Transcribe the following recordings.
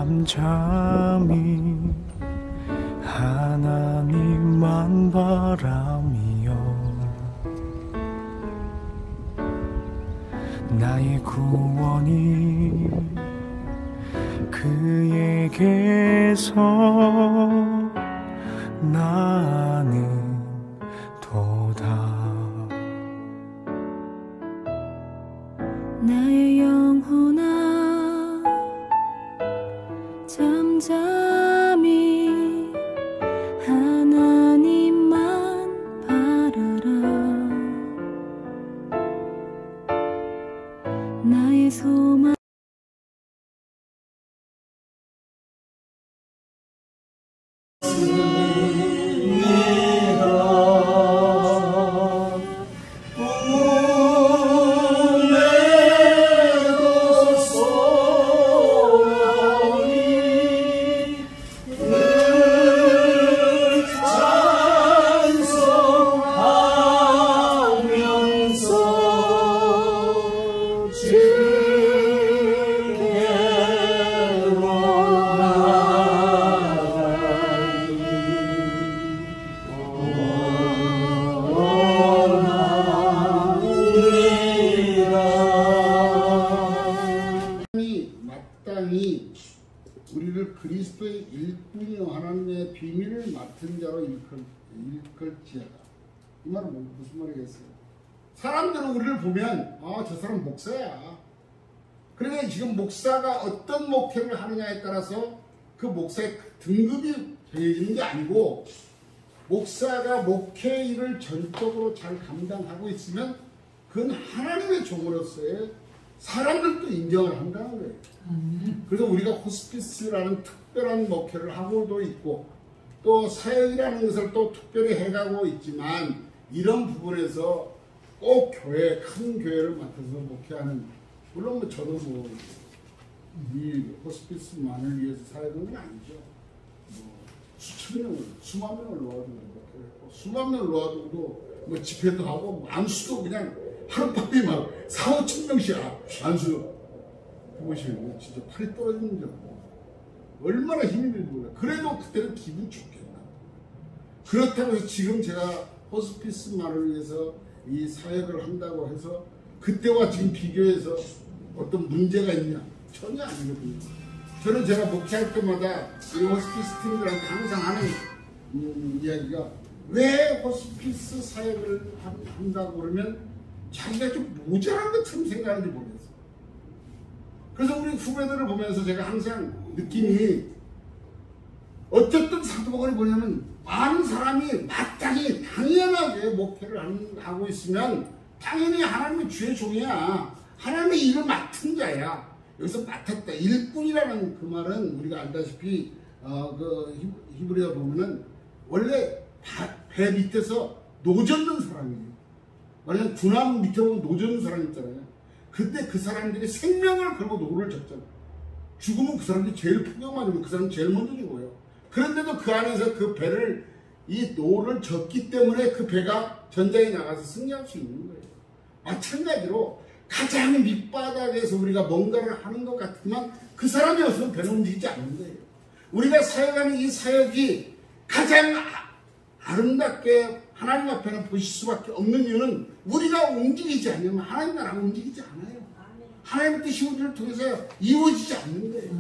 잠잠히 하나님만 바라며 나의 구원이 그에게서 나는 도다. 나의 영혼아 잠잠히 하나님만 바라라. 나의 소망 마땅히 우리를 그리스도의 일꾼이요 하나님의 비밀을 맡은 자로 일컬지어다. 이 말은 무슨 말이겠어요? 사람들은 우리를 보면 저 사람 목사야. 그러니까 지금 목사가 어떤 목회를 하느냐에 따라서 그 목사의 등급이 정해지는 게 아니고, 목사가 목회 일을 전적으로 잘 감당하고 있으면 그건 하나님의 종으로서의 사람들도 인정을 한다는 거예요. 그래서 우리가 호스피스라는 특별한 목회를 하고도 있고 또 사역이라는 것을 또 특별히 해가고 있지만, 이런 부분에서 꼭 교회, 큰 교회를 맡아서 목회하는, 물론 저도 이 호스피스만을 위해서 사역은 아니죠. 수천 명을, 수만 명을 놓아두고 목회를 했고, 수만 명을 놓아두고도 집회도 하고 안수도 그냥 하룻밤에 막 4, 5천 명씩 안수 보시면 진짜 팔이 떨어지는 줄 알고 얼마나 힘이 들지 몰라요. 그래도 그때는 기분 좋겠다. 그렇다고 해서 지금 제가 호스피스만을 위해서 이 사역을 한다고 해서 그때와 지금 비교해서 어떤 문제가 있냐? 전혀 아니거든요. 저는 제가 목회할 때마다 이 호스피스 팀들한테 항상 하는 이야기가, 왜 호스피스 사역을 한다고 그러면 자기가 좀 모자란 것처럼 생각하는지 모르겠어요. 그래서 우리 후배들을 보면서 제가 항상 느낌이, 어쨌든 사도복음이 뭐냐면 많은 사람이 마땅히 당연하게 목회를 하고 있으면 당연히 하나님의 주의 종이야. 하나님의 일을 맡은 자야. 여기서 맡았다. 일꾼이라는 그 말은 우리가 알다시피 그 히브리어 보면은 원래 배 밑에서 노젓는 사람이에요. 만약 군함 밑에 보면 노젓는 사람 있잖아요. 그때 그 사람들이 생명을 걸고 노를 젓잖아요. 죽으면 그 사람들이 제일 풍경 맞으면 그 사람이 제일 먼저 죽어요. 그런데도 그 안에서 그 배를, 이 노를 젓기 때문에 그 배가 전장에 나가서 승리할 수 있는 거예요. 마찬가지로 가장 밑바닥에서 우리가 뭔가를 하는 것 같지만 그 사람이 없으면 배는 움직이지 않는 거예요. 우리가 사역하는 이 사역이 가장 아름답게 하나님 앞에는 보실 수밖에 없는 이유는 우리가 움직이지 않으면 하나님 나라가 움직이지 않아요. 하나님의 뜻이 우리를 통해서 이루어지지 않는 거예요.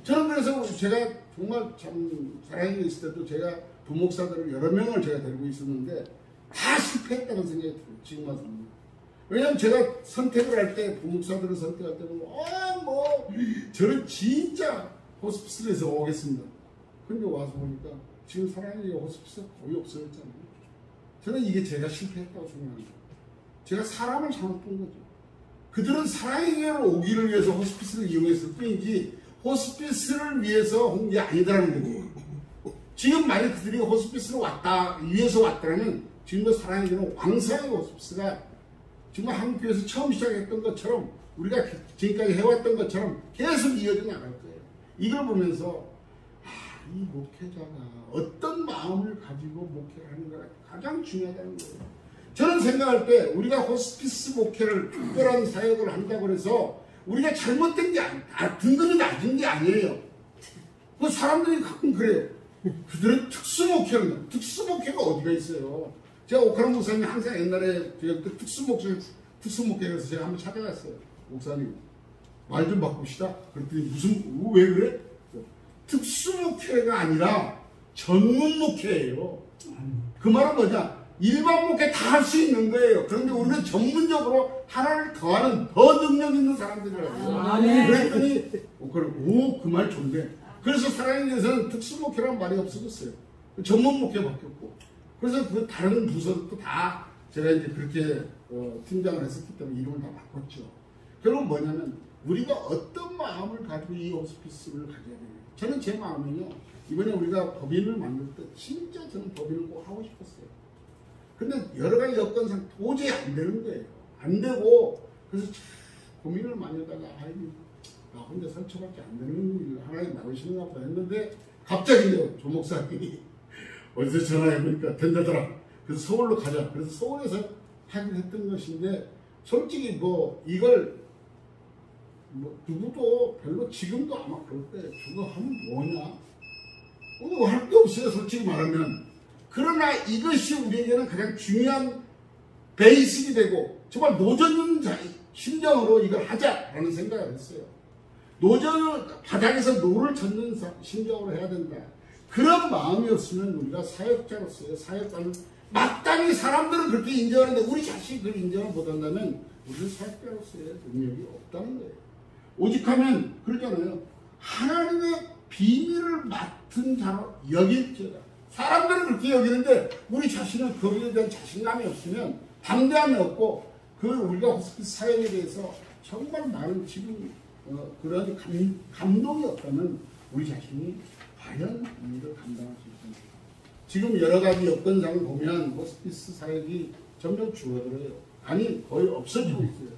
저는 그래서 제가 정말 참 사랑이 있을 때도 제가 부목사들을 여러 명을 제가 데리고 있었는데 다 실패했다는 생각이 들어요. 지금 와서는. 왜냐면 제가 선택을 할 때, 부목사들을 선택할 때 보면 저는 진짜 호스피스에서 오겠습니다. 근데 와서 보니까 지금 사랑이 호스피스가 거의 없어졌잖아요. 저는 이게 제가 실패했다고 생각합니다. 제가 사람을 잘못 본 거죠. 그들은 사랑의 교회로 오기를 위해서 호스피스를 이용했을 뿐이지 호스피스를 위해서 온 게 아니다라는 거죠. 지금 만약 그들이 호스피스로 위해서 왔다면 지금도 사랑의 교회는 왕성의 호스피스가 정말 한국 교회에서 처음 시작했던 것처럼, 우리가 지금까지 해왔던 것처럼 계속 이어져 나갈 거예요. 이걸 보면서 이 목회자가 어떤 마음을 가지고 목회를 하는가가 가장 중요하다는 거예요. 저는 생각할 때 우리가 호스피스 목회를, 특별한 사역을 한다고 해서 우리가 잘못된 게 등급이 낮은 게 아니에요. 그 사람들이 가끔 그래요. 그들은 특수목회는 특수목회가 어디가 있어요? 제가 오카노 목사님 항상 옛날에 그 특수목회에서 제가 한번 찾아갔어요. 목사님 말 좀 바꿉시다. 그랬더니 무슨 왜 그래? 특수목회가 아니라 전문목회예요. 그 말은 뭐냐? 일반 목회 다 할 수 있는 거예요. 그런데 우리는 전문적으로 하나를 더하는 더 능력 있는 사람들이라고요. 그랬더니 그 말 좋네. 그래서 사랑에서는 특수목회라는 말이 없어졌어요. 전문목회 바뀌었고. 그래서 그 다른 부서도 다 제가 이제 그렇게 팀장을 했었기 때문에 이름을 다 바꿨죠. 결국 뭐냐면 우리가 어떤 마음을 가지고 이 호스피스를 가져야 돼요. 저는 제 마음은요. 이번에 우리가 법인을 만들 때 진짜 저는 법인을 꼭 하고 싶었어요. 근데 여러 가지 여건상 도저히 안 되는 거예요. 안 되고 그래서 참 고민을 많이 하다가 나 혼자 설치밖에 안 되는 일 하나님 나오시는가 보다 했는데 갑자기요 조 목사님이 어디서 전화해보니까 된다더라. 그래서 서울로 가자. 그래서 서울에서 하긴 했던 것인데 솔직히 뭐 이걸 뭐 누구도 별로 지금도 아마 그럴 거예요. 저거 하면 뭐냐? 할 게 없어요. 솔직히 말하면. 그러나 이것이 우리에게는 가장 중요한 베이직이 되고 정말 노전 심정으로 이걸 하자라는 생각을 했어요. 노전을 바닥에서 노를 젓는 심정으로 해야 된다. 그런 마음이었으면 우리가 사역자로서의 사역자는 마땅히 사람들은 그렇게 인정하는데 우리 자신이 그걸 인정을 못한다면 우리는 사역자로서의 능력이 없다는 거예요. 오직하면 그러잖아요. 하나님의 비밀을 맡은 자로 여길지어다. 사람들은 그렇게 여기는데 우리 자신은 거기에 대한 자신감이 없으면 담대함이 없고 그 우리가 호스피스 사역에 대해서 정말 많은 지금 그런 감동이 없다면 우리 자신이 과연 이 일을 감당할 수 있습니다. 지금 여러 가지 여건상을 보면 호스피스 사역이 점점 줄어들어요. 아니 거의 없어지고 있어요.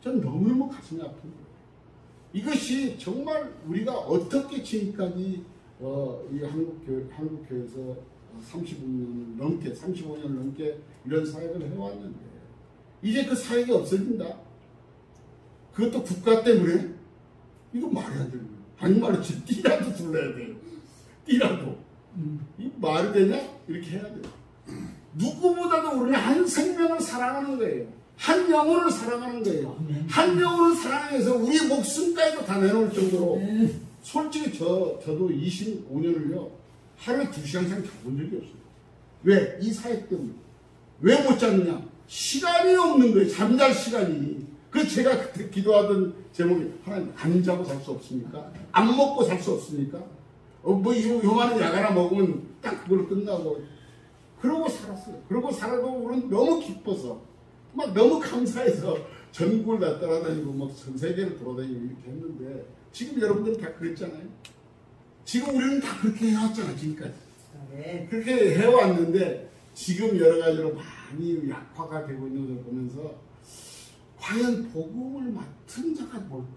전 너무너무 가슴이 아픈 거예요. 이것이 정말 우리가 어떻게 지금까지 이 한국교회에서 35년 넘게 이런 사역을 해왔는데 이제 그 사역이 없어진다. 그것도 국가 때문에 이거 말이 안 되는 거예요. 아니 말이지 띠라도 둘러야 돼요. 띠라도 이 말이 되냐? 이렇게 해야 돼요. 누구보다도 우리는 한 생명을 사랑하는 거예요. 한 영혼을 사랑하는 거예요. 한 영혼을 사랑해서 우리 목숨까지도 다 내놓을 정도로 솔직히 저도 25년을요 하루에 2시간 이상 자본 적이 없어요. 왜? 이 사역 때문에. 왜 못 잤느냐? 시간이 없는 거예요. 잠잘 시간이. 그래서 제가 그때 기도하던 제목이 하나님 안 자고 살 수 없습니까? 안 먹고 살 수 없습니까? 뭐 요만한 약 하나 먹으면 딱 그걸로 끝나고 그러고 살았어요. 그러고 살아도 우리는 너무 기뻐서 막 너무 감사해서 전국을 다 따라다니고 막 전 세계를 돌아다니고 이렇게 했는데 지금 여러분들은 다 그랬잖아요. 지금 우리는 다 그렇게 해왔잖아 지금까지. 그렇게 해왔는데 지금 여러 가지로 많이 약화가 되고 있는 걸 보면서 과연 복음을 맡은 자가 뭘까?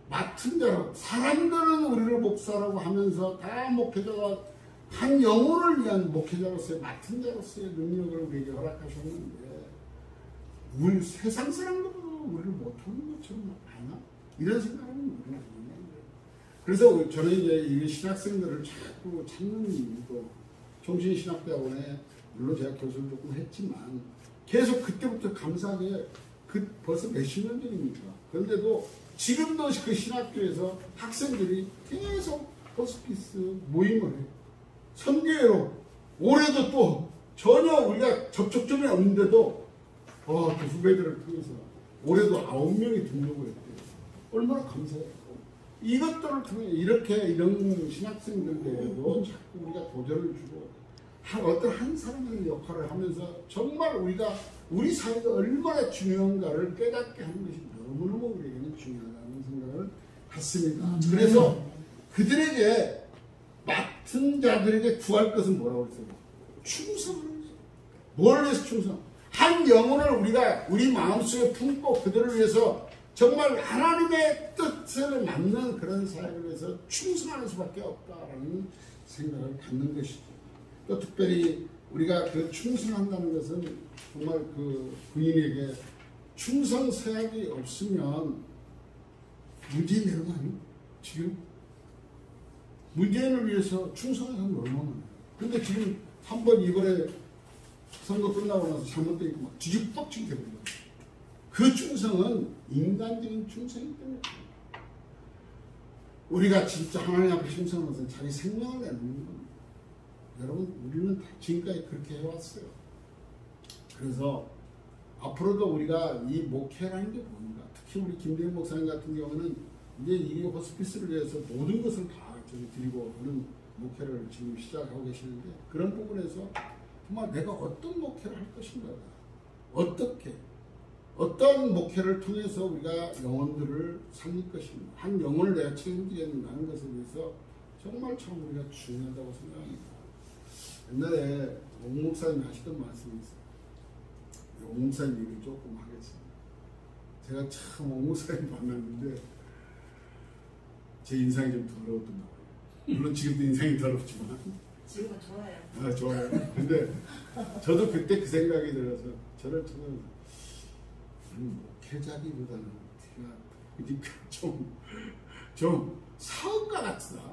맡은 자로 사람들은 우리를 목사라고 하면서 다 목회자가 한 영혼을 위한 목회자로서의 맡은 자로서의 능력을 우리에게 허락하셨는데 우리 세상 사람들도 우리를 못하는 것처럼 아나? 이런 생각은 우리는 안 해요. 그래서 저는 이제 이 신학생들을 자꾸 찾는 이유도 총신신학대학원에 물론 제가 교수를 조금 했지만 계속 그때부터 감사하게 벌써 몇십 년 전입니까? 그런데도 지금도 그 신학교에서 학생들이 계속 호스피스 모임을 해요. 선교회로 올해도 또 전혀 우리가 접촉점이 없는데도 그 후배들을 통해서 올해도 9명이 등록을 했대요. 얼마나 감사해요. 이것들을 통해 이렇게 이런 신학생들에게도 자꾸 우리가 도전을 주고 어떤 한 사람의 역할을 하면서 정말 우리 사회가 얼마나 중요한가를 깨닫게 하는 것이 너무너무 우리에게는 중요하다는 생각을 갖습니다. 그래서 그들에게 맡은 자들에게 구할 것은 뭐라고 했어요? 충성하는 거죠. 뭘 위해서 충성? 한 영혼을 우리가 우리 마음속에 품고 그들을 위해서 정말 하나님의 뜻을 맞는 그런 사역을 위해서 충성하는 수밖에 없다라는 생각을 갖는 것이죠. 또 특별히 우리가 그 충성한다는 것은 정말 그 군인에게 충성 서약이 없으면 문제 내는 거 아니에요? 지금 문재인을 위해서 충성한 사람이 얼마나 많아요. 근데 지금 한번 이번에 선거 끝나고 나서 잘못되니까 막 뒤집박치게 되버려요. 그 충성은 인간적인 충성이기 때문에 우리가 진짜 하나님 앞에 충성하는 것은 자기 생명을 내는 겁니다. 여러분, 우리는 다 지금까지 그렇게 해왔어요. 그래서 앞으로도 우리가 이 목회라는 게 뭡니까? 특히 우리 김대현 목사님 같은 경우는 이제 이 호스피스를 위해서 모든 것을 다 드리고 하는 목회를 지금 시작하고 계시는데, 그런 부분에서 정말 내가 어떤 목회를 할 것인가, 어떻게 어떤 목회를 통해서 우리가 영혼들을 살릴 것인가, 한 영혼을 내가 책임지겠는가는 것에 대해서 정말 참 우리가 중요하다고 생각합니다. 옛날에 옥 목사님이 하시던 말씀이 있어요. 옥 목사님 얘기를 조금 하겠습니다. 제가 참 옥 목사님 만났는데 제 인상이 좀 더러웠던 거예요. 물론 지금도 인상이 더럽지만 지금은 좋아요. 아, 좋아요. 근데 저도 그때 그 생각이 들어서 저는 목회자기보다는 그러니까 좀 사업가 같다.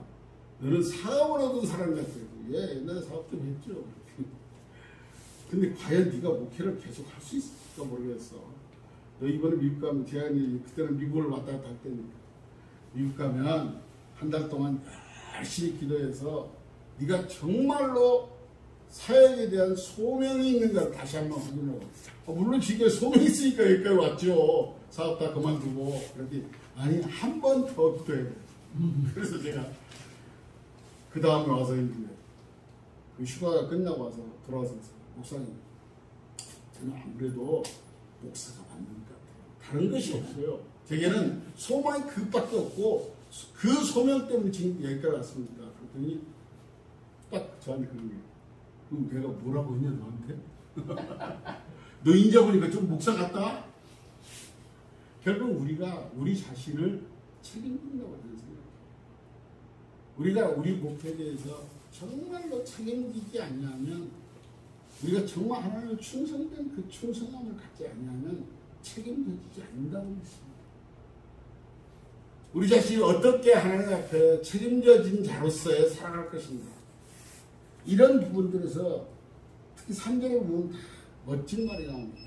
너는 사업을 얻은 사람 같아요. 예, 옛날에 사업 좀 했죠. 근데 과연 네가 목회를 계속 할 수 있을까 모르겠어. 너 이번에 미국 가면, 제가 그때는 미국을 왔다 갔다 할 때니까, 미국 가면 한 달 동안 열심히 기도해서 네가 정말로 사역에 대한 소명이 있는가 다시 한번 확인하고, 물론 지금 소명이 있으니까 여기까지 왔죠. 사업 다 그만두고. 그런데 아니, 한 번 더 기도해야 돼. 그래서 제가 그 다음에 와서 이제 그 휴가가 끝나고 와서 돌아와서 목사님, 저는 아무래도 목사가 맞는 것 같아요. 다른 것이 없어요. 제게는 소망이 그것밖에 없고 그 소명 때문에 지금 여기까지 왔습니다. 그랬더니 딱 저한테 그런 거예요. 그럼 내가 뭐라고 했냐 너한테? 너 인자 보니까 좀 목사 같다? 결국 우리가 우리 자신을 책임진다고 저는 생각해요. 우리가 우리 목표에 대해서 정말로 책임지지 않냐면, 우리가 정말 하나님을 충성된 그 충성함을 갖지 않냐면 책임지지 않는다고 했습니다. 우리 자신이 어떻게 하나님 앞에 책임져진 자로서의 살아갈 것인가, 이런 부분들에서 특히 3절에 보면 다 멋진 말이 나옵니다.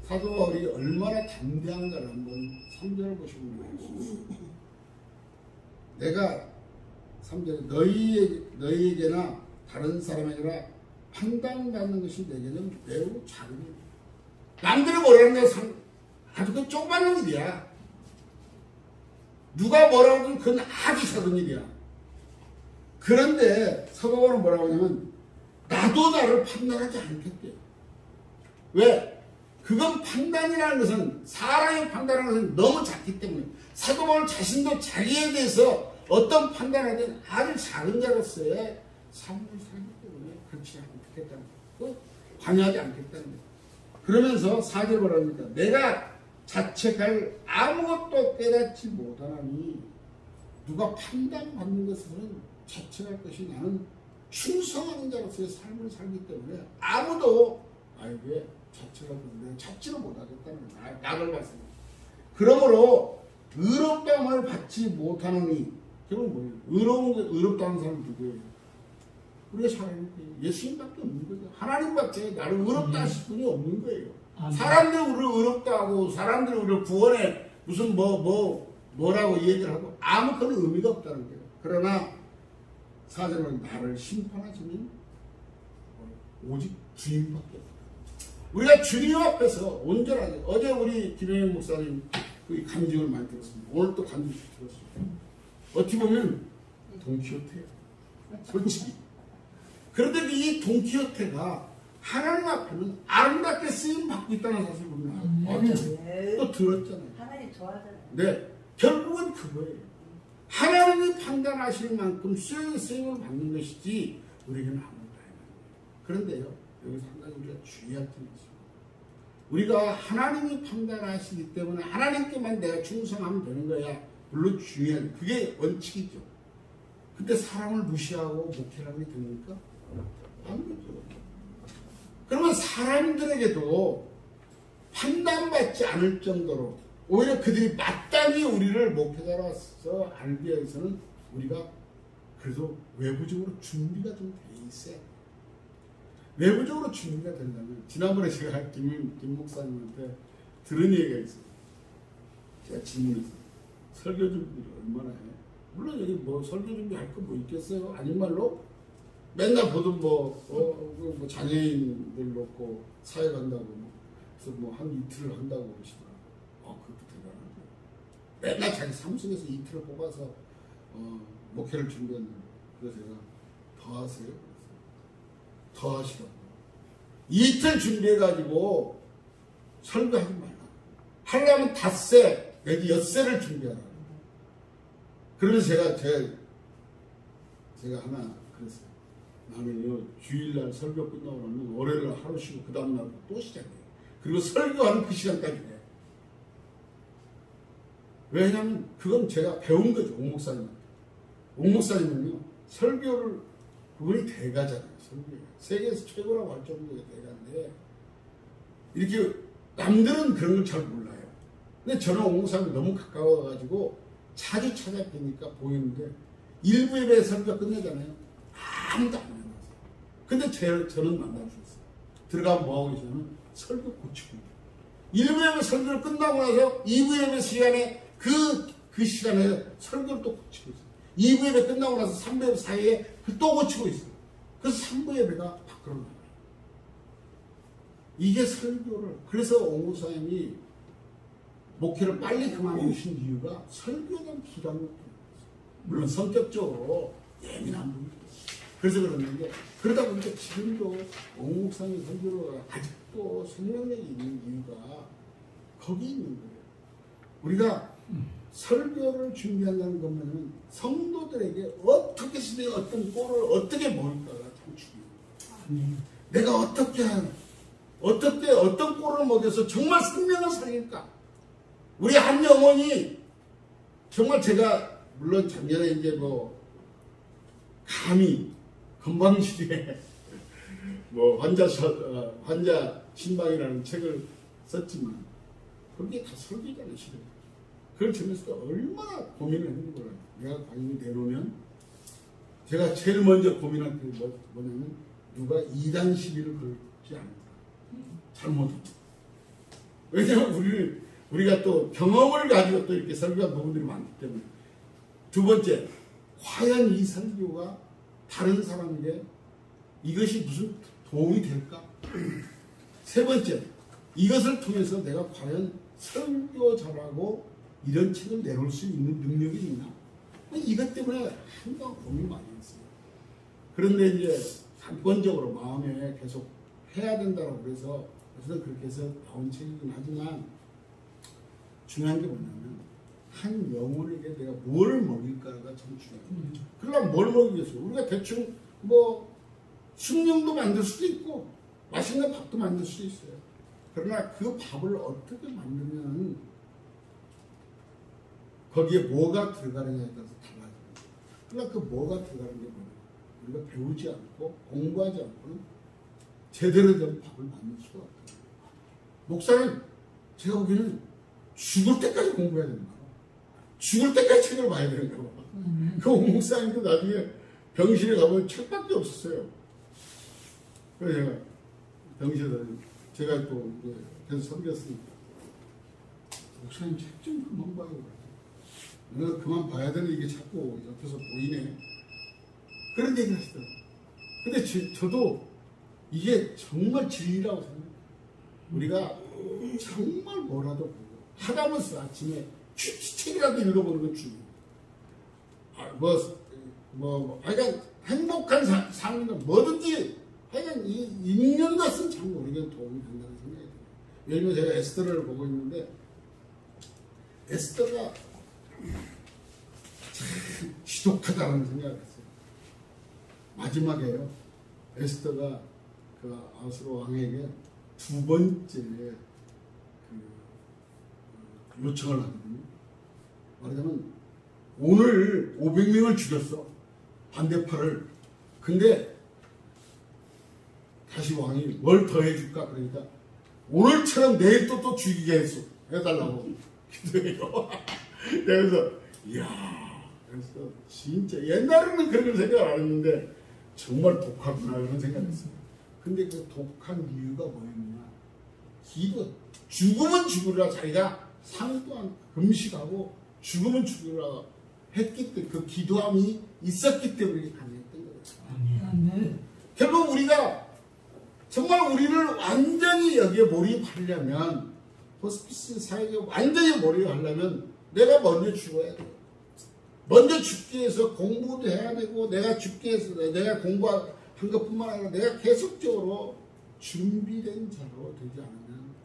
사도 바울이 얼마나 담대한가를 한번 3절을 보시면 알겠습니다. 내가 3절에 너희에게나 다른 사람에게나 판단받는 것이 내게는 매우 작은 일이야. 남들이 뭐라는 건 아주 그 조그마한 일이야. 누가 뭐라고 하든 그건 아주 작은 일이야. 그런데 사도 바울은 뭐라고 하냐면 나도 나를 판단하지 않겠대. 왜? 그건 판단이라는 것은, 사람의 판단이라는 것은 너무 작기 때문에, 사도 바울 자신도 자기에 대해서 어떤 판단을 하든 아주 작은 자로서의 삶을 살기 때문에 그렇지 않겠다는 거예요. 관여하지 않겠다는 거예요. 그러면서 4절 뭐라 합니까? 내가 자책할 아무것도 깨닫지 못하나니, 누가 판단받는 것은 자책할 것이, 나는 충성하는 자로서의 삶을 살기 때문에 아무도 나에게 자책할 것은 내가 찾지를 못하겠다는 거예요. 낙을 받습니다. 그러므로 의롭다함을 받지 못하느니, 그건 뭐예요? 의롭다는 사람은 누구예요? 우리가 살아있는 거예요. 예수님밖에 없는 거죠. 하나님밖에 나를 의롭다 하실 분이 없는 거예요. 사람들이 우리를 의롭다 하고, 사람들이 우리를 구원해 무슨 뭐라고 얘기를 하고 아무 그런 의미가 없다는 거예요. 그러나 4절은 나를 심판하시는 오직 주님밖에 없다. 우리가 주님 앞에서 온전하게, 어제 우리 김영현 목사님 그 간증을 많이 들었습니다. 오늘 또 간증 들었습니다. 어떻게 보면 돈키호테예요. 솔직히. 그런데 이 돈키호테가 하나님 앞에는 아름답게 쓰임 받고 있다는 사실을 우리는 또 들었잖아요. 하나님 좋아하잖아요. 네, 결국은 그거예요. 하나님이 판단하실 만큼 쓰임을 받는 것이지 우리에게는 아무것도 아니에요. 그런데요, 여기서 한 가지 우리가 주의할 점이 있습니다. 우리가 하나님이 판단하시기 때문에 하나님께만 내가 충성하면 되는 거야. 물론 중요한, 그게 원칙이죠. 근데 사람을 무시하고 목회라는 게 됩니까? 아니죠. 그러면 사람들에게도 판단받지 않을 정도로, 오히려 그들이 마땅히 우리를 목회자로서 알기 위해서는 우리가 그래도 외부적으로 준비가 좀 돼 있어야 돼. 외부적으로 준비가 된다면, 지난번에 제가 김 목사님한테 들은 얘기가 있어요. 제가 질문했어요. 설교 준비를 얼마나 해? 물론 여기 뭐 설교 준비할 거 뭐 있겠어요? 아닌 말로 맨날 보던 뭐 장애인들 놓고 사회 간다고 그래서 뭐 한 이틀을 한다고 그러시더라고요. 그것도 대단하죠. 맨날 자기 사무실에서 이틀을 뽑아서 목회를 준비했는데, 그래서 제가 더 하세요. 그래서 더 하시라고. 이틀 준비해가지고 설교하지 말라. 하려면 닷새 내지 엿새를 준비하라. 그러면서 제가 하나 그랬어요. 나는요, 주일날 설교 끝나고 나면 월요일날 하루 쉬고 그 다음날 또 시작해요. 그리고 설교하는 그 시간까지 해요. 왜냐하면 그건 제가 배운 거죠. 옥 목사님한테. 옥 목사님은요, 설교를, 그분이 대가잖아요. 설교가 세계에서 최고라고 할 정도의 대가인데, 이렇게 남들은 그런 걸 잘 몰라요. 근데 저는 옥 목사님이 너무 가까워가지고 자주 찾아뵈니까 보이는데, 일부 예배 설교가 끝나잖아요. 아무도 안 만나세요. 근데 저는 만나주셨어요. 들어가면 뭐하고 계시냐면 설교 고치고 있어요. 1부 예배 설교를 끝나고 나서 2부 예배 시간에 그 시간에 설교를 또 고치고 있어요. 2부 예배 끝나고 나서 3부 예배 사이에 또 고치고 있어요. 그래서 3부 예배가 밖으로 나와요. 이게 설교를, 그래서 옥 목사님이 목회를 빨리 그만두신 이유가 설교에 대한 부담을 느꼈어요. 물론 성격적으로 예민한 분이 있어요. 그래서 그러는데, 그러다 보니까 지금도 옥 목사님 설교가 아직도 생명력이 있는 이유가 거기 있는 거예요. 우리가 설교를 준비한다는 것은 성도들에게 어떻게 시대에 어떤 꼴을 어떻게 먹을까가 참 중요해요. 내가 어떤 꼴을 먹여서 정말 생명을 살릴까? 우리 한 영혼이 정말, 제가 물론 작년에 이제 감히 건방지게 환자 신방이라는 책을 썼지만, 그게 다 설교잖아요, 실은. 그걸 전에서 얼마나 고민을 했는 거예요. 내가 과연 내놓으면, 제가 제일 먼저 고민한 게 뭐냐면, 누가 이단 시비를 걸지 않을까. 잘못하면. 왜냐하면 우리가 또 경험을 가지고 또 이렇게 설교한 부분들이 많기 때문에. 두 번째, 과연 이 설교가 다른 사람에게 이것이 무슨 도움이 될까? 세 번째, 이것을 통해서 내가 과연 설교자라고 이런 책을 내놓을 수 있는 능력이 있나? 이것 때문에 한동안 고민 많이 했어요. 그런데 이제 단권적으로 마음에 계속 해야 된다고 그래서 그렇게 해서 나온 책이긴 하지만, 중요한 게 뭐냐면 한 영혼에게 내가 뭘 먹일까가 참 중요해요. 그러려면 뭘 먹이겠어요? 우리가 대충 숭늉도 만들 수도 있고 맛있는 밥도 만들 수도 있어요. 그러나 그 밥을 어떻게 만들면 거기에 뭐가 들어가느냐에 따라서 달라집니다. 그러나 그 뭐가 들어가는 게 뭐예요? 우리가 배우지 않고 공부하지 않고는 제대로 된 밥을 만들 수가 없어요. 목사님, 제가 보기에는 죽을 때까지 공부해야 된다. 죽을 때까지 책을 봐야 되는 거. 그 목사님도 나중에 병실에 가보면 책밖에 없었어요. 그래서 제가 병실에 제가 또 이제 계속 섬겼으니까, 목사님 책 좀 그만 봐요. 내가 그만 봐야 되는 이게 자꾸 옆에서 보이네. 그런 얘기를 하시더라고요. 근데 저도 이게 정말 진리라고 생각해요. 우리가 정말 뭐라도 보고 하다못해 아침에 책이라도 읽어보는 건 중요해요. 하여간 행복한 삶은 뭐든지 하여간 읽는 것은 참 우리에게 도움이 된다는 생각이 들어요. 예를 들면 제가 에스더를 보고 있는데, 에스더가 참 지독하다는 생각을 했어요. 마지막에요, 에스더가 그 아수르 왕에게 두 번째 요청을 하거든요. 말하자면 오늘 500명을 죽였어, 반대파를. 근데 다시 왕이 뭘 더 해줄까? 그러니까 오늘처럼 내일 또 죽이게 해달라고 기도해요. 그래서 이야, 그래서 진짜 옛날에는 그런 걸 생각 안 했는데 정말 독하구나 그런 생각했어요. 근데 그 독한 이유가 뭐였냐? 기도 죽으면 죽으라 자기가 상 또한 금식하고 죽으면 죽으라 했기 때문에 그 기도함이 있었기 때문에 가능했던 거예요. 결국 우리가 정말 우리를 완전히 여기에 몰입하려면 호스피스 사역에 완전히 몰입하려면 내가 먼저 죽어야 돼요. 먼저 죽기 위해서 공부도 해야 되고 내가 죽기 위해서 내가 공부한 것뿐만 아니라 내가 계속적으로 준비된 자로 되지 않으면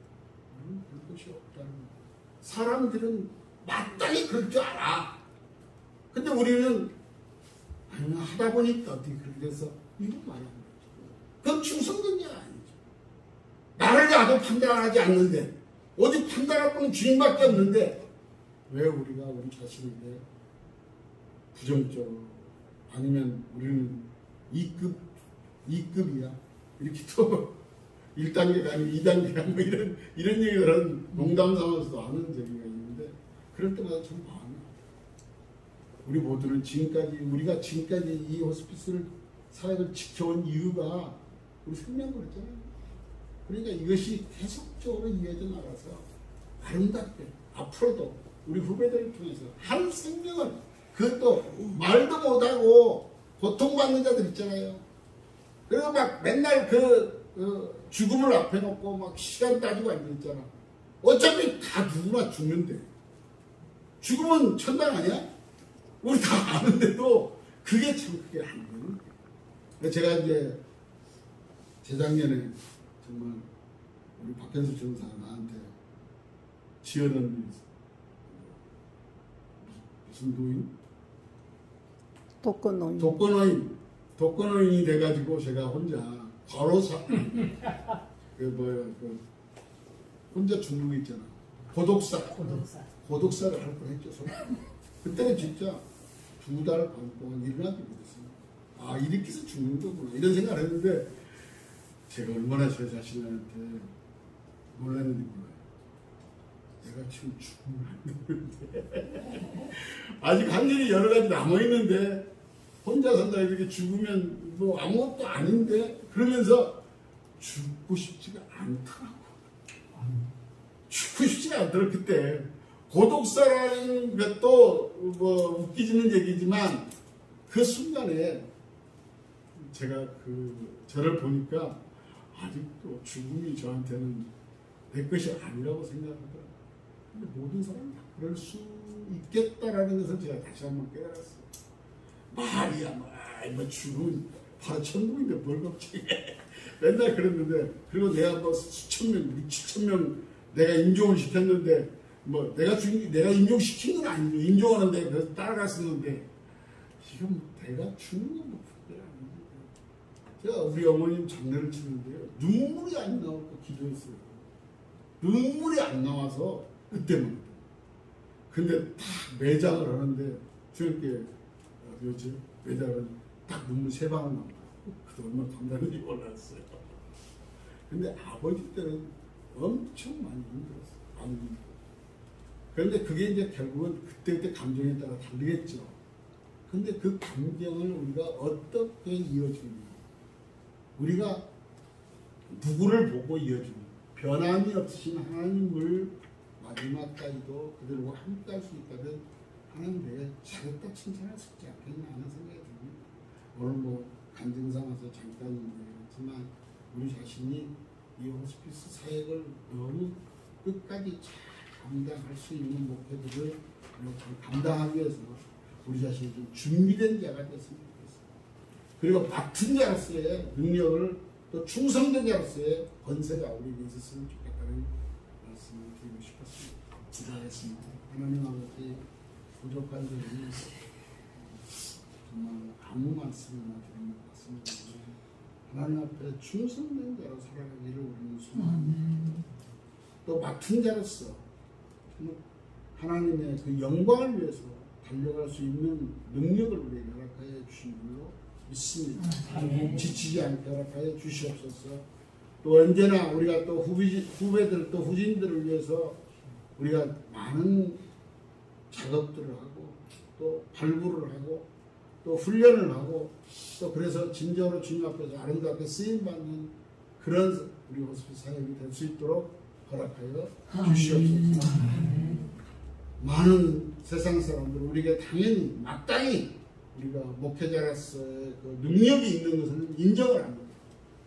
그런 것이 없다는 거예요. 사람들은 마땅히 그럴 줄 알아. 근데 우리는 아니, 하다 보니까 어떻게 그렇게 돼서 이거 말하는 거죠. 그건 충성된자가 아니죠. 나를 나도 판단하지 않는데 어디 판단할 분은 주님밖에 없는데 왜 우리가 우리 자신에게 부정적으로 아니면 우리는 2급이야 이렇게 또 1단계가 아니고 2단계야 뭐 이런 얘기들은 농담 삼아서도 아는 얘기가 있는데 그럴 때마다 참 마음이 아파요. 우리 모두는 우리가 지금까지 이 호스피스를 사역을 지켜온 이유가 우리 생명을 했잖아요. 그러니까 이것이 계속적으로 이어져 나가서 아름답게 앞으로도 우리 후배들을 통해서 한 생명을 그것도 말도 못하고 고통받는 자들 있잖아요. 그리고 막 맨날 죽음을 앞에 놓고 막 시간 따지고 앉아있잖아. 어차피 다 누구나 죽는데 죽으면 천당 아니야? 우리 다 아는데도 그게 참 그게 안 되는 거예요. 제가 이제 재작년에 정말 우리 박현수 전사가 나한테 지어놓은 무슨 노인? 독거노인이 돼가지고 제가 혼자 과로사 혼자 죽는 거 있잖아. 고독사를 할 뻔했죠. 그때는 진짜 2달 반 동안 일어나지 못했어요. 아 이렇게 해서 죽는 거구나 이런 생각을 했는데 제가 얼마나 제 자신한테 놀랐는지 몰라요. 내가 지금 죽으면 안 되는데 아직 할 일이 여러 가지 남아있는데 혼자 산다 이렇게 죽으면 뭐 아무것도 아닌데 그러면서 죽고 싶지가 않더라고. 죽고 싶지가 않더라고. 그때 고독사라는 것도 뭐 웃기지는 얘기지만 그 순간에 제가 저를 보니까 아직도 죽음이 저한테는 내 것이 아니라고 생각하더라고요. 근데 모든 사람이 다 그럴 수 있겠다라는 것을 제가 다시 한번 깨달았어요. 말이야, 뭐 죽음 바로 천국인데 뭘 걱정해. 맨날 그랬는데 그리고 내가 뭐 수천 명, 6,000명 내가 임종을 시켰는데 뭐 내가 임종시킨 건 아니고 임종하는데 그래서 따라갔었는데 이건 뭐 내가 죽는 건 뭐 그게 아니에요. 제가 우리 어머님 장례를 치는데요 눈물이 안 나오고 기도했어요. 눈물이 안 나와서 그때만. 근데 딱 매장을 하는데 저렇게 뭐지 매장을 딱 눈물 3방울 나와요. 그때 얼마나 감당인지 몰랐어요. 근데 아버지 때는 엄청 많이 힘들었어요. 그런데 그게 이제 결국은 그때 감정에 따라 다르겠죠. 근데 그 감정을 우리가 어떻게 이어주느냐. 우리가 누구를 보고 이어주느냐. 변함이 없으신 하나님을 마지막까지도 그들과 함께 할 수 있다면 하나님 내가 잘했다 칭찬할 수 있지 않겠나 하는 생각이 듭니다. 오늘 뭐 간증 삼아서 잠깐이지만 우리 자신이 이 호스피스 사역을 너무 끝까지 잘 감당할 수 있는 목표들을 감당하기 위해서 우리 자신이 좀 준비된 자가 됐으면 좋겠습니다. 그리고 맡은 자로서의 능력을 또 충성된 자로서의 권세가 우리에게 있었으면 좋겠다는 말씀을 드리고 싶었습니다. 기도하겠습니다. 하나님 아버지 부족한 점이 정말 아무 말씀이나 드리는 것 같습니다. 하나님 앞에 충성된 자로 살아가기를 우리는 소망합니다. 또 맡은 자로서 하나님의 그 영광을 위해서 달려갈 수 있는 능력을 우리에게 허락하여 주신 줄로 믿습니다. 지치지 않게 허락하여 주시옵소서. 또 언제나 우리가 또 후배들 또 후진들을 위해서 우리가 많은 작업들을 하고 또 또 발굴을 하고 또 훈련을 하고 또 그래서 진정으로 주님 앞에서 아름답게 쓰임받는 그런 우리 호스피스 사역이 될 수 있도록 허락하여 주시옵소서. 많은 세상 사람들 우리가 당연히 마땅히 우리가 목회자로서의 그 능력이 있는 것을 인정을 합니다.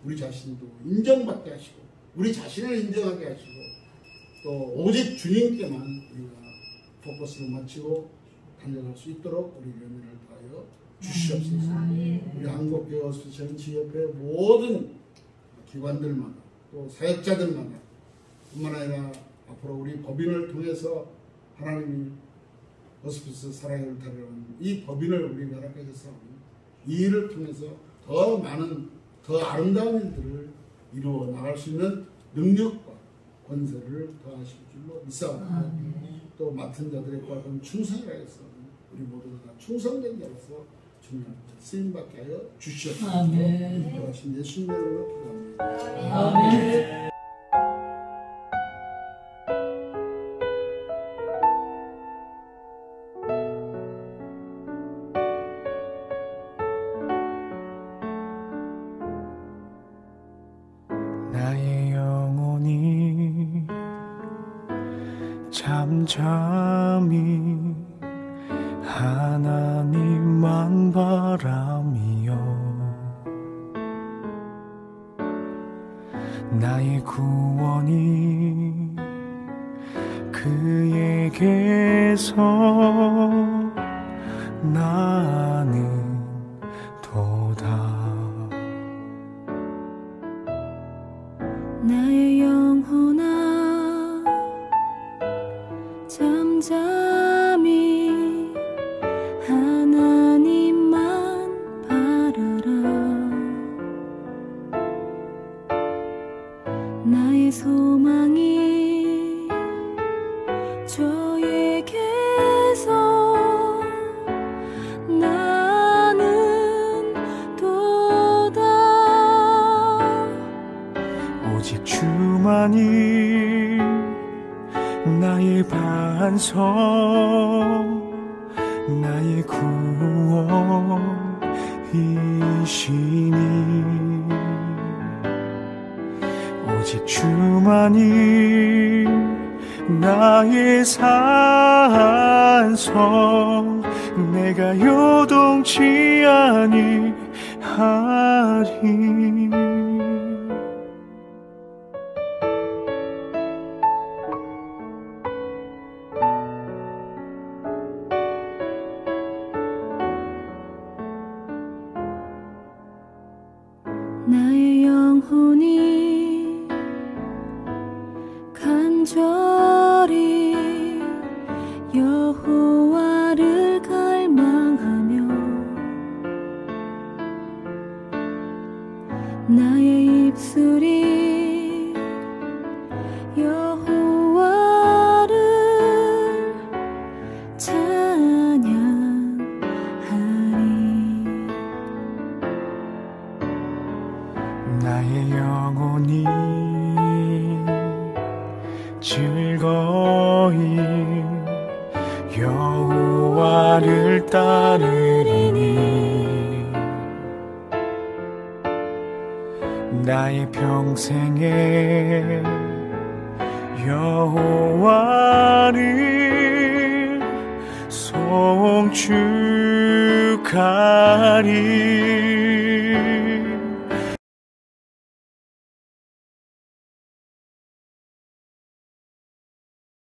우리 자신도 인정받게 하시고 우리 자신을 인정하게 하시고 또 오직 주님께만 우리가 포커스를 맞추고 달려갈 수 있도록 우리 연민을 다하여 주시옵소서. 우리 한국교회 호스피스 전 지역의 모든 기관들마다 또 사역자들마다 뿐만 아니라 앞으로 우리 법인을 통해서 하나님이 호스피스 사랑을 다루는 이 법인을 우리 나라에서 이 일을 통해서 더 많은 더 아름다운 일들을 이루어 나갈 수 있는 능력과 권세를 더하실 줄로 믿사옵니다. 또 맡은 자들의 과금 충성을 하여서 우리 모두가 다 충성된 자로서 주님 앞에 쓰임받게 하여 주시옵소서. 하신 예수님의 이름으로 기도합니다. 아멘. 나의 영혼이 잠잠히 하나님만 바라며 나의 구원이 그에게서 나는 도다. 나의 영혼아 잠잠히 하나님만 바라라. 나의 소망이 주에게서 나는 도다. 오직 주만이 나의 반석 나의 구원이시니 오직 주만이 나의 산성 내가 요동치 아니하리. 나의 영혼이 간절히 여호와를 갈망하며 나의 입술이 여호와를 찬양하리. 나의 영혼이 즐거이 여호와를 따르리니 나의 평생에 여호와를 송축하리.